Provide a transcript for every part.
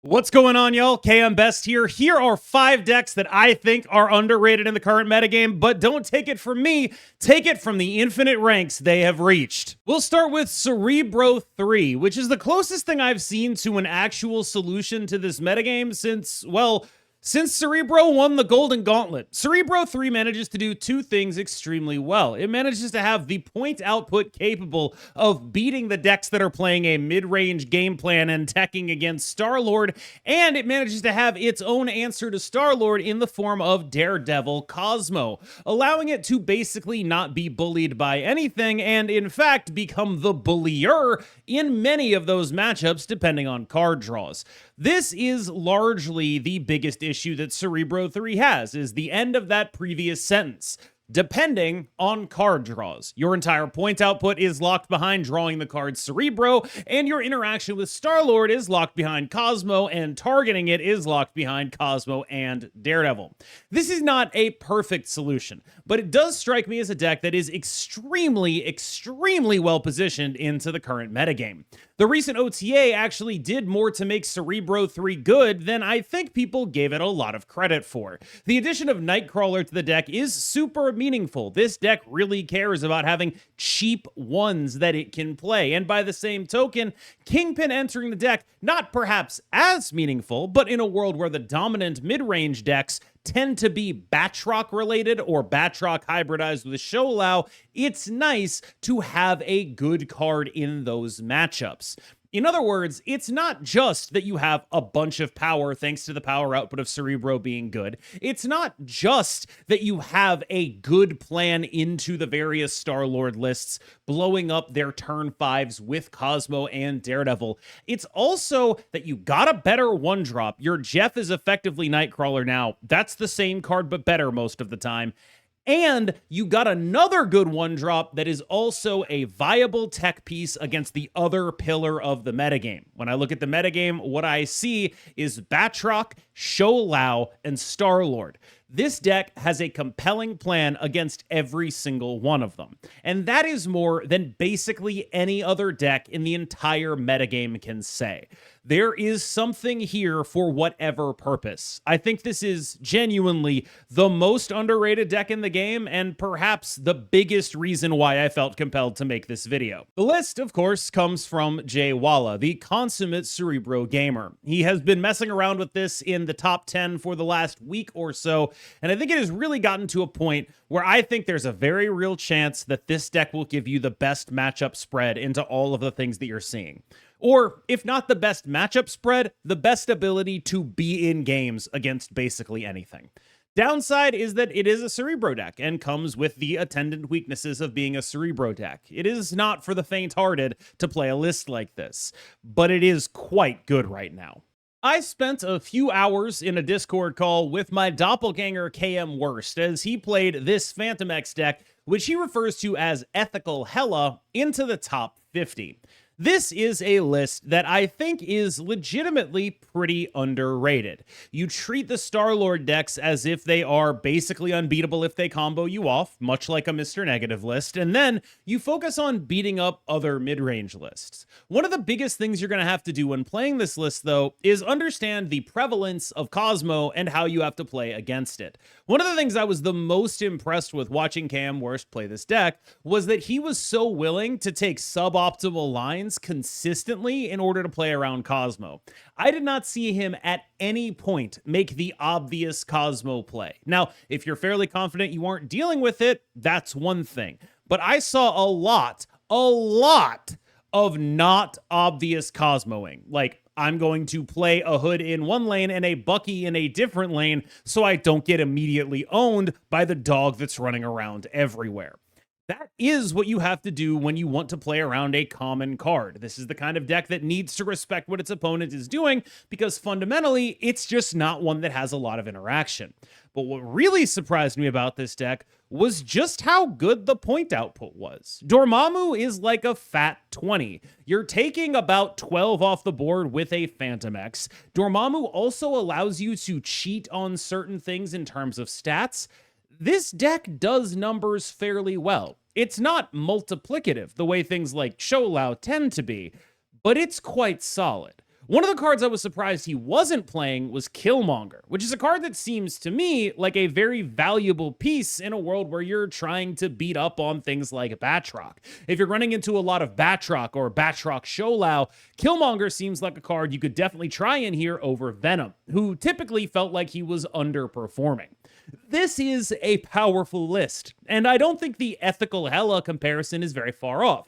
What's going on, y'all? KMBest here. Here are 5 decks that I think are underrated in the current metagame, but don't take it from me. Take it from the infinite ranks they have reached. We'll start with Cerebro 3, which is the closest thing I've seen to an actual solution to this metagame since Cerebro won the Golden Gauntlet. Cerebro 3 manages to do 2 things extremely well. It manages to have the point output capable of beating the decks that are playing a mid-range game plan and teching against Star-Lord, and it manages to have its own answer to Star-Lord in the form of Daredevil Cosmo, allowing it to basically not be bullied by anything and, in fact, become the bullier in many of those matchups depending on card draws. This is largely the biggest issue that Cerebro 3 has, is the end of that previous sentence. Depending on card draws. Your entire point output is locked behind drawing the card Cerebro, and your interaction with Star-Lord is locked behind Cosmo, and targeting it is locked behind Cosmo and Daredevil. This is not a perfect solution, but it does strike me as a deck that is extremely well positioned into the current metagame. The recent OTA actually did more to make Cerebro 3 good than I think people gave it a lot of credit for. The addition of Nightcrawler to the deck is super meaningful. This deck really cares about having cheap ones that it can play, and by the same token, Kingpin entering the deck, not perhaps as meaningful, but in a world where the dominant mid-range decks tend to be Batroc related or Batroc hybridized with Sholau, it's nice to have a good card in those matchups. In other words, it's not just that you have a bunch of power thanks to the power output of Cerebro being good. It's not just that you have a good plan into the various Star-Lord lists, blowing up their turn 5s with Cosmo and Daredevil. It's also that you got a better 1-drop. Your Jeff is effectively Nightcrawler now. That's the same card, but better most of the time. And you got another good 1-drop that is also a viable tech piece against the other pillar of the metagame. When I look at the metagame, what I see is Batroc, Sholau, and Star-Lord. This deck has a compelling plan against every single one of them. And that is more than basically any other deck in the entire metagame can say. There is something here for whatever purpose. I think this is genuinely the most underrated deck in the game and perhaps the biggest reason why I felt compelled to make this video. The list, of course, comes from Jay Walla, the consummate Cerebro gamer. He has been messing around with this in the top 10 for the last week or so, and I think it has really gotten to a point where I think there's a very real chance that this deck will give you the best matchup spread into all of the things that you're seeing. Or, if not the best matchup spread, the best ability to be in games against basically anything. Downside is that it is a Cerebro deck and comes with the attendant weaknesses of being a Cerebro deck. It is not for the faint-hearted to play a list like this, but it is quite good right now. I spent a few hours in a Discord call with my doppelganger KMBest as he played this Phantom X deck, which he refers to as Ethical Hella, into the top 50. This is a list that I think is legitimately pretty underrated. You treat the Star-Lord decks as if they are basically unbeatable if they combo you off, much like a Mr. Negative list, and then you focus on beating up other mid-range lists. One of the biggest things you're going to have to do when playing this list, though, is understand the prevalence of Cosmo and how you have to play against it. One of the things I was the most impressed with watching KMBest play this deck was that he was so willing to take suboptimal lines consistently in order to play around Cosmo. I did not see him at any point make the obvious Cosmo play. Now, if you're fairly confident you aren't dealing with it, that's one thing. But I saw a lot of not obvious Cosmoing. Like, I'm going to play a Hood in one lane and a Bucky in a different lane so I don't get immediately owned by the dog that's running around everywhere. That is what you have to do when you want to play around a common card. This is the kind of deck that needs to respect what its opponent is doing because fundamentally, it's just not one that has a lot of interaction. But what really surprised me about this deck was just how good the point output was. Dormammu is like a fat 20. You're taking about 12 off the board with a Phantom X. Dormammu also allows you to cheat on certain things in terms of stats. This deck does numbers fairly well. It's not multiplicative the way things like Sholau tend to be, but it's quite solid. One of the cards I was surprised he wasn't playing was Killmonger, which is a card that seems to me like a very valuable piece in a world where you're trying to beat up on things like Batroc. If you're running into a lot of Batroc or Batroc Sholau, Killmonger seems like a card you could definitely try in here over Venom, who typically felt like he was underperforming. This is a powerful list, and I don't think the ethical Hela comparison is very far off.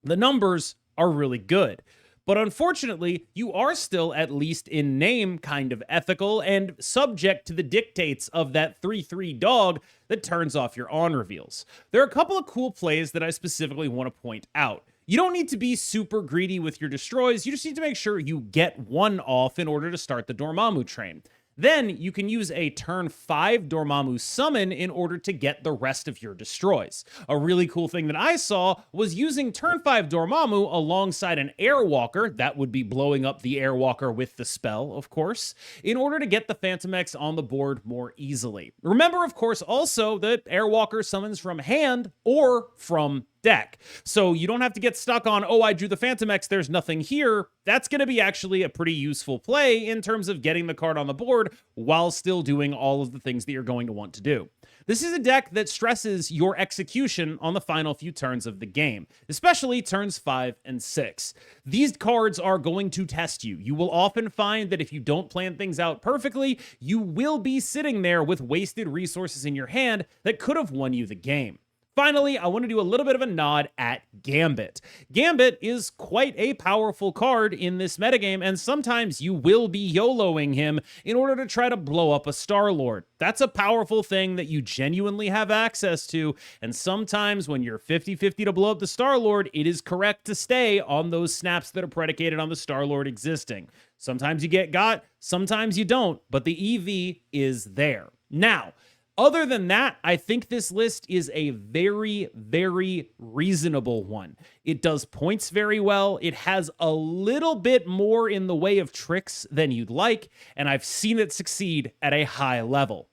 The numbers are really good. But unfortunately, you are still, at least in name, kind of ethical and subject to the dictates of that 3/3 dog that turns off your on reveals. There are a couple of cool plays that I specifically want to point out. You don't need to be super greedy with your destroys, you just need to make sure you get one off in order to start the Dormammu train. Then you can use a turn 5 Dormammu summon in order to get the rest of your destroys. A really cool thing that I saw was using turn 5 Dormammu alongside an Airwalker, that would be blowing up the Airwalker with the spell, of course, in order to get the Phantom X on the board more easily. Remember, of course, also that Airwalker summons from hand or from deck. So you don't have to get stuck on, oh, I drew the Phantom X, there's nothing here. That's going to be actually a pretty useful play in terms of getting the card on the board while still doing all of the things that you're going to want to do. This is a deck that stresses your execution on the final few turns of the game, especially turns 5 and 6. These cards are going to test you. You will often find that if you don't plan things out perfectly, you will be sitting there with wasted resources in your hand that could have won you the game. Finally, I want to do a little bit of a nod at Gambit. Gambit is quite a powerful card in this metagame, and sometimes you will be YOLOing him in order to try to blow up a Star-Lord. That's a powerful thing that you genuinely have access to, and sometimes when you're 50-50 to blow up the Star-Lord, it is correct to stay on those snaps that are predicated on the Star-Lord existing. Sometimes you get got, sometimes you don't, but the EV is there. Now, other than that, I think this list is a very, very reasonable one. It does points very well. It has a little bit more in the way of tricks than you'd like, and I've seen it succeed at a high level.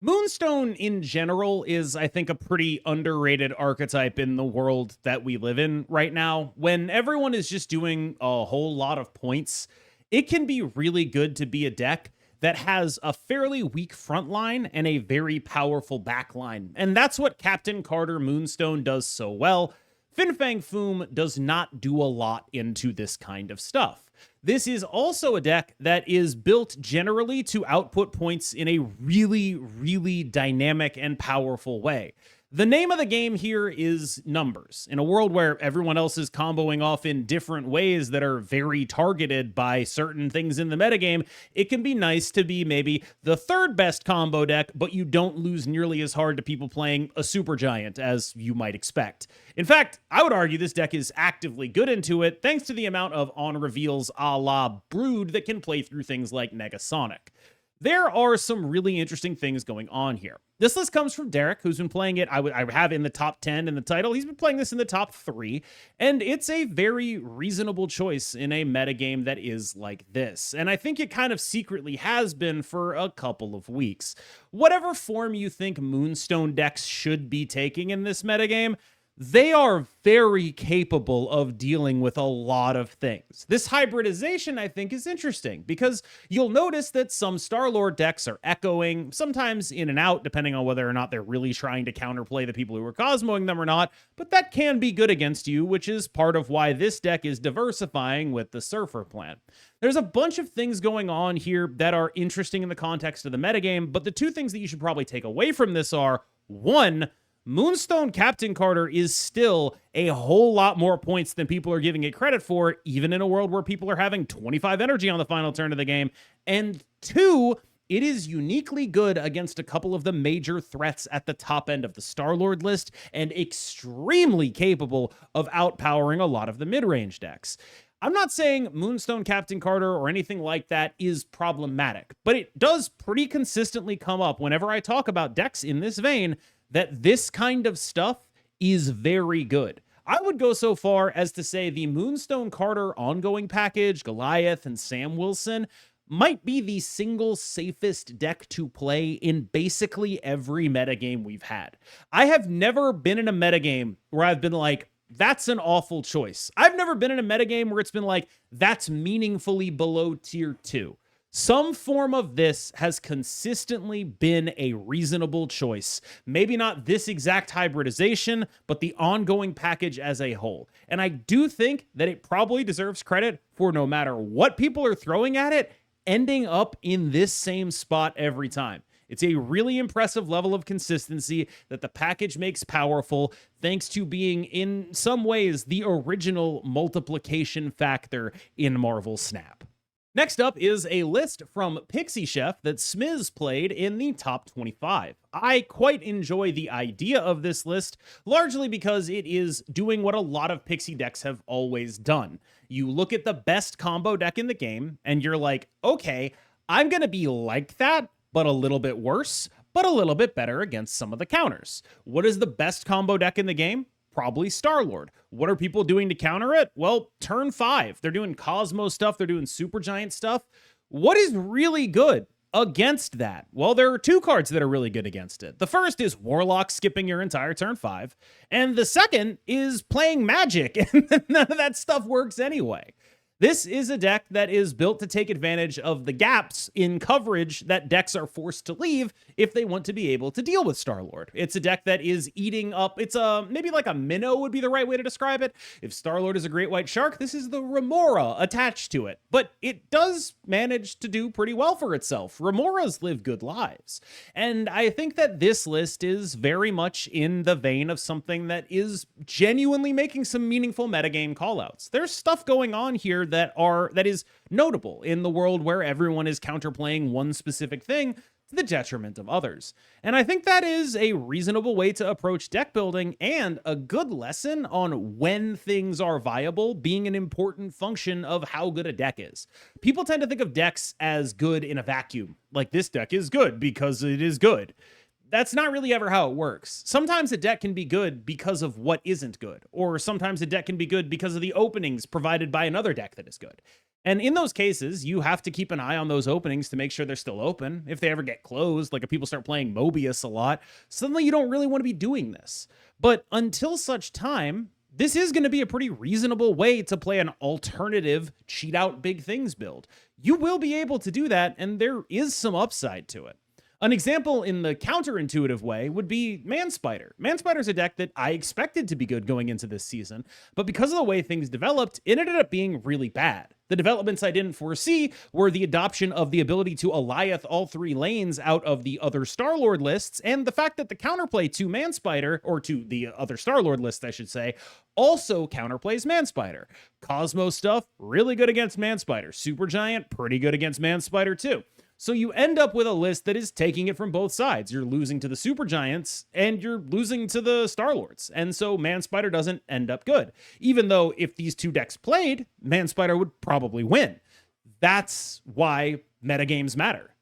Moonstone in general is, I think, a pretty underrated archetype in the world that we live in right now. When everyone is just doing a whole lot of points, it can be really good to be a deck that has a fairly weak front line and a very powerful back line. And that's what Captain Carter Moonstone does so well. Fin Fang Foom does not do a lot into this kind of stuff. This is also a deck that is built generally to output points in a really, really dynamic and powerful way. The name of the game here is numbers. In a world where everyone else is comboing off in different ways that are very targeted by certain things in the metagame, it can be nice to be maybe the third best combo deck, but you don't lose nearly as hard to people playing a Supergiant as you might expect. In fact, I would argue this deck is actively good into it, thanks to the amount of on-reveals a la Brood that can play through things like Negasonic. There are some really interesting things going on here. This list comes from Derek, who's been playing it. I have in the top 10 in the title. He's been playing this in the top 3, and it's a very reasonable choice in a metagame that is like this. And I think it kind of secretly has been for a couple of weeks. Whatever form you think Moonstone decks should be taking in this metagame, they are very capable of dealing with a lot of things. This hybridization, I think, is interesting because you'll notice that some Star-Lord decks are echoing, sometimes in and out, depending on whether or not they're really trying to counterplay the people who are Cosmoing them or not, but that can be good against you, which is part of why this deck is diversifying with the Surfer plan. There's a bunch of things going on here that are interesting in the context of the metagame, but the two things that you should probably take away from this are, one, Moonstone Captain Carter is still a whole lot more points than people are giving it credit for, even in a world where people are having 25 energy on the final turn of the game. And two, it is uniquely good against a couple of the major threats at the top end of the Star-Lord list and extremely capable of outpowering a lot of the mid-range decks. I'm not saying Moonstone Captain Carter or anything like that is problematic, but it does pretty consistently come up whenever I talk about decks in this vein that this kind of stuff is very good. I would go so far as to say the Moonstone Carter ongoing package, Goliath, and Sam Wilson might be the single safest deck to play in basically every metagame we've had. I have never been in a metagame where I've been like, that's an awful choice. I've never been in a metagame where it's been like, that's meaningfully below tier 2. Some form of this has consistently been a reasonable choice. Maybe not this exact hybridization, but the ongoing package as a whole. And I do think that it probably deserves credit for, no matter what people are throwing at it, ending up in this same spot every time. It's a really impressive level of consistency that the package makes powerful, thanks to being, in some ways, the original multiplication factor in Marvel Snap. Next up is a list from Pixie Chef that Smiz played in the top 25. I quite enjoy the idea of this list, largely because it is doing what a lot of Pixie decks have always done. You look at the best combo deck in the game, and you're like, okay, I'm going to be like that, but a little bit worse, but a little bit better against some of the counters. What is the best combo deck in the game? Probably Star-Lord. What are people doing to counter it? Well, turn 5. They're doing Cosmo stuff. They're doing Supergiant stuff. What is really good against that? Well, there are 2 cards that are really good against it. The first is Warlock skipping your entire turn 5. And the second is playing Magic, and none of that stuff works anyway. This is a deck that is built to take advantage of the gaps in coverage that decks are forced to leave if they want to be able to deal with Star-Lord. It's a deck that is eating up, it's maybe like a minnow would be the right way to describe it. If Star-Lord is a great white shark, this is the Remora attached to it. But it does manage to do pretty well for itself. Remoras live good lives. And I think that this list is very much in the vein of something that is genuinely making some meaningful metagame callouts. There's stuff going on here that is notable in the world where everyone is counterplaying one specific thing to the detriment of others. And I think that is a reasonable way to approach deck building, and a good lesson on when things are viable being an important function of how good a deck is. People tend to think of decks as good in a vacuum, like this deck is good because it is good. That's not really ever how it works. Sometimes a deck can be good because of what isn't good, or sometimes a deck can be good because of the openings provided by another deck that is good. And in those cases, you have to keep an eye on those openings to make sure they're still open. If they ever get closed, like if people start playing Mobius a lot, suddenly you don't really want to be doing this. But until such time, this is going to be a pretty reasonable way to play an alternative cheat out big things build. You will be able to do that, and there is some upside to it. An example in the counterintuitive way would be Manspider. Manspider's a deck that I expected to be good going into this season, but because of the way things developed, it ended up being really bad. The developments I didn't foresee were the adoption of the ability to Goliath all 3 lanes out of the other Star-Lord lists, and the fact that the counterplay to Manspider, or to the other Star-Lord lists, I should say, also counterplays Manspider. Cosmo stuff, really good against Manspider. Supergiant, pretty good against Manspider too. So you end up with a list that is taking it from both sides. You're losing to the Supergiants, and you're losing to the Star-Lords. And so Manspider doesn't end up good. Even though if these 2 decks played, Manspider would probably win. That's why metagames matter.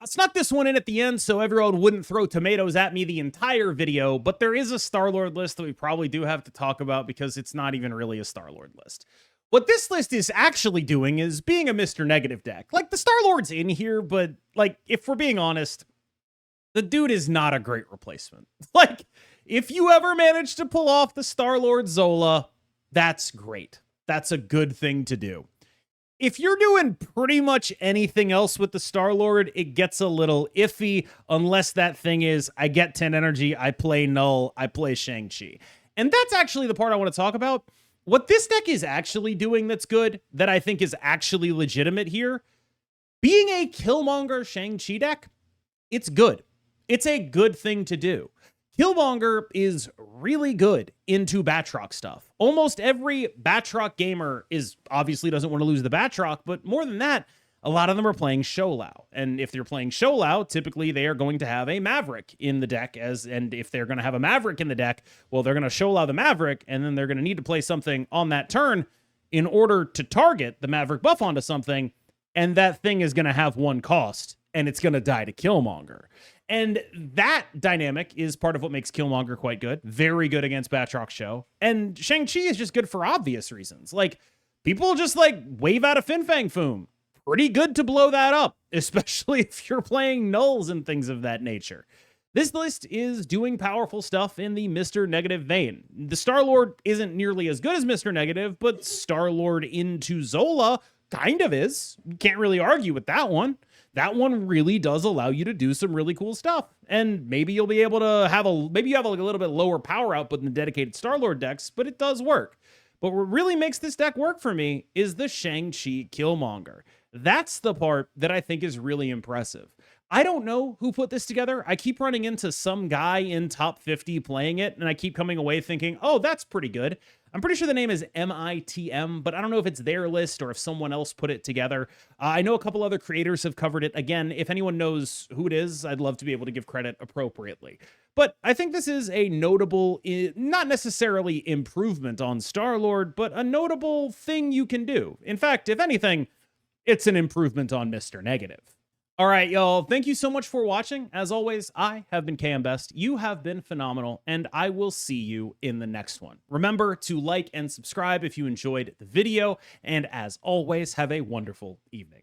I snuck this one in at the end so everyone wouldn't throw tomatoes at me the entire video, but there is a Star-Lord list that we probably do have to talk about because it's not even really a Star-Lord list. What this list is actually doing is being a Mr. Negative deck. Like, the Star-Lord's in here, but, like, if we're being honest, the dude is not a great replacement. Like, if you ever manage to pull off the Star-Lord Zola, that's great. That's a good thing to do. If you're doing pretty much anything else with the Star-Lord, it gets a little iffy, unless that thing is, I get 10 energy, I play Null, I play Shang-Chi. And that's actually the part I want to talk about. What this deck is actually doing that's good, that I think is actually legitimate here, being a Killmonger Shang-Chi deck, it's good. It's a good thing to do. Killmonger is really good into Batroc stuff. Almost every Batroc gamer obviously doesn't want to lose the Batroc, but more than that, a lot of them are playing Sholau. And if they're playing Sholau, typically they are going to have a Maverick in the deck, and if they're going to have a Maverick in the deck, well, they're going to Sholau the Maverick, and then they're going to need to play something on that turn in order to target the Maverick buff onto something, and that thing is going to have 1 cost, and it's going to die to Killmonger. And that dynamic is part of what makes Killmonger quite good. Very good against Batroc Show. And Shang-Chi is just good for obvious reasons. Like, people just, like, wave out a Fin Fang Foom. Pretty good to blow that up, especially if you're playing nulls and things of that nature. This list is doing powerful stuff in the Mr. Negative vein. The Star-Lord isn't nearly as good as Mr. Negative, but Star-Lord into Zola kind of is. You can't really argue with that one. That one really does allow you to do some really cool stuff. And maybe you'll be able to have maybe you have a little bit lower power output than the dedicated Star-Lord decks, but it does work. But what really makes this deck work for me is the Shang-Chi Killmonger. That's the part that I think is really impressive. I don't know who put this together. I keep running into some guy in top 50 playing it, and I keep coming away thinking, oh, that's pretty good. I'm pretty sure the name is MITM, but I don't know if it's their list or if someone else put it together. I know a couple other creators have covered it. Again, if anyone knows who it is, I'd love to be able to give credit appropriately. But I think this is a notable, not necessarily improvement on Star-Lord, but a notable thing you can do. In fact, if anything, it's an improvement on Mr. Negative. All right, y'all. Thank you so much for watching. As always, I have been KMBest. You have been phenomenal, and I will see you in the next one. Remember to like and subscribe if you enjoyed the video, and as always, have a wonderful evening.